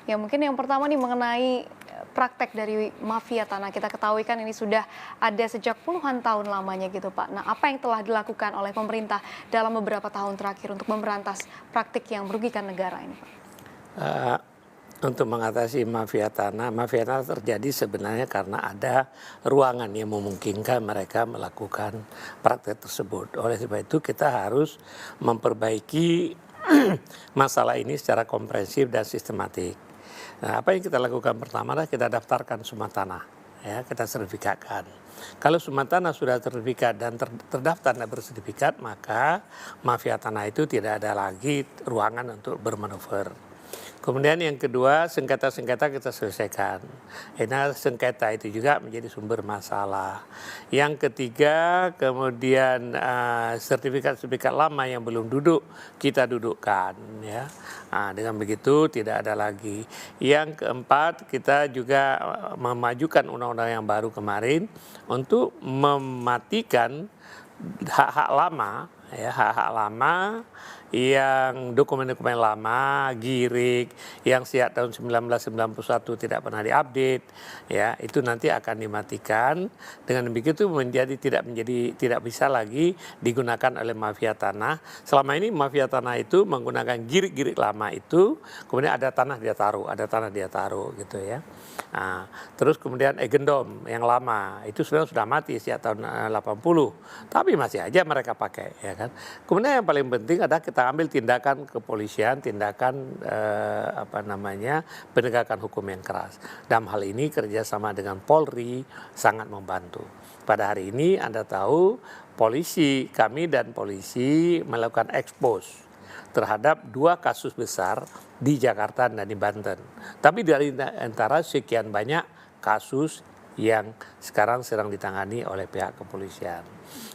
Ya mungkin yang pertama nih mengenai praktek dari mafia tanah. Kita ketahui kan ini sudah ada sejak puluhan tahun lamanya gitu Pak. Nah apa yang telah dilakukan oleh pemerintah dalam beberapa tahun terakhir untuk memberantas praktik yang merugikan negara ini Pak? Uh, untuk mengatasi mafia tanah terjadi sebenarnya karena ada ruangan yang memungkinkan mereka melakukan praktek tersebut. Oleh sebab itu kita harus memperbaiki masalah ini secara komprehensif dan sistematik. Nah, apa yang kita lakukan pertama adalah kita daftarkan semua tanah, ya, kita sertifikatkan. Kalau semua tanah sudah sertifikat dan terdaftar dan bersertifikat, maka mafia tanah itu tidak ada lagi ruangan untuk bermanuver. Kemudian yang kedua, sengketa-sengketa kita selesaikan. Karena sengketa itu juga menjadi sumber masalah. Yang ketiga, kemudian sertifikat-sertifikat lama yang belum duduk, kita dudukkan. Ya. Nah, dengan begitu tidak ada lagi. Yang keempat, kita juga memajukan undang-undang yang baru kemarin untuk mematikan hak-hak lama, ya, hak-hak lama yang dokumen-dokumen lama, girik, yang sejak tahun 1991 tidak pernah diupdate, ya, itu nanti akan dimatikan. Dengan begitu tidak bisa lagi digunakan oleh mafia tanah. Selama ini mafia tanah itu menggunakan girik-girik lama itu, kemudian ada tanah dia taruh gitu ya. Nah, terus kemudian Egendom yang lama itu sebenarnya sudah mati sejak tahun 80, tapi masih aja mereka pakai, ya kan. Kemudian yang paling penting adalah kita ambil tindakan kepolisian, tindakan penegakan hukum yang keras. Dalam hal ini kerjasama dengan Polri sangat membantu. Pada hari ini Anda tahu kami dan polisi melakukan expose terhadap 2 kasus besar di Jakarta dan di Banten. Tapi dari antara sekian banyak kasus yang sekarang sedang ditangani oleh pihak kepolisian.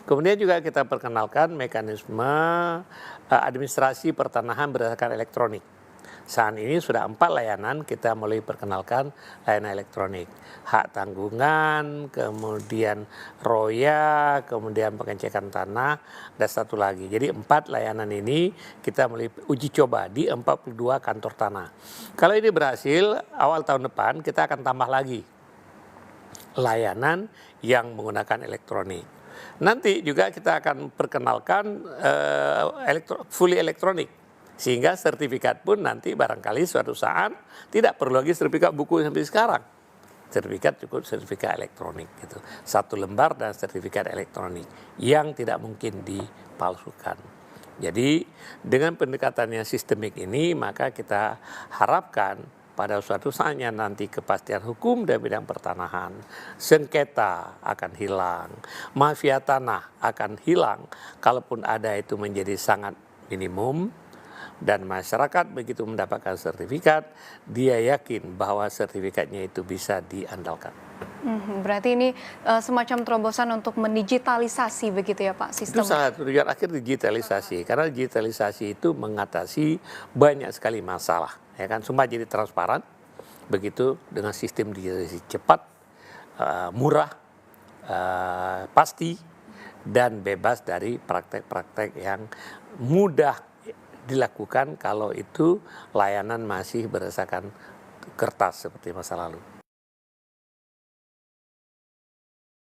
Kemudian juga kita perkenalkan mekanisme administrasi pertanahan berdasarkan elektronik. Saat ini sudah 4 layanan kita mulai perkenalkan layanan elektronik. Hak tanggungan, kemudian roya, kemudian pengecekan tanah, dan satu lagi. Jadi 4 layanan ini kita mulai uji coba di 42 kantor tanah. Kalau ini berhasil, awal tahun depan kita akan tambah lagi layanan yang menggunakan elektronik. Nanti juga kita akan perkenalkan fully elektronik. Sehingga sertifikat pun nanti barangkali suatu saat tidak perlu lagi sertifikat buku sampai sekarang. Sertifikat cukup sertifikat elektronik gitu. 1 lembar dan sertifikat elektronik yang tidak mungkin dipalsukan. Jadi dengan pendekatan yang sistemik ini maka kita harapkan pada suatu saatnya nanti kepastian hukum dalam bidang pertanahan, sengketa akan hilang, mafia tanah akan hilang, kalaupun ada itu menjadi sangat minimum. Dan masyarakat begitu mendapatkan sertifikat, dia yakin bahwa sertifikatnya itu bisa diandalkan. Berarti ini semacam terobosan untuk mendigitalisasi begitu ya Pak sistem? Itu sangat tujuan akhir digitalisasi, karena digitalisasi itu mengatasi banyak sekali masalah, ya kan, semua jadi transparan, begitu dengan sistem digitalisasi cepat, murah, pasti, dan bebas dari praktek-praktek yang mudah dilakukan kalau itu layanan masih berdasarkan kertas seperti masa lalu.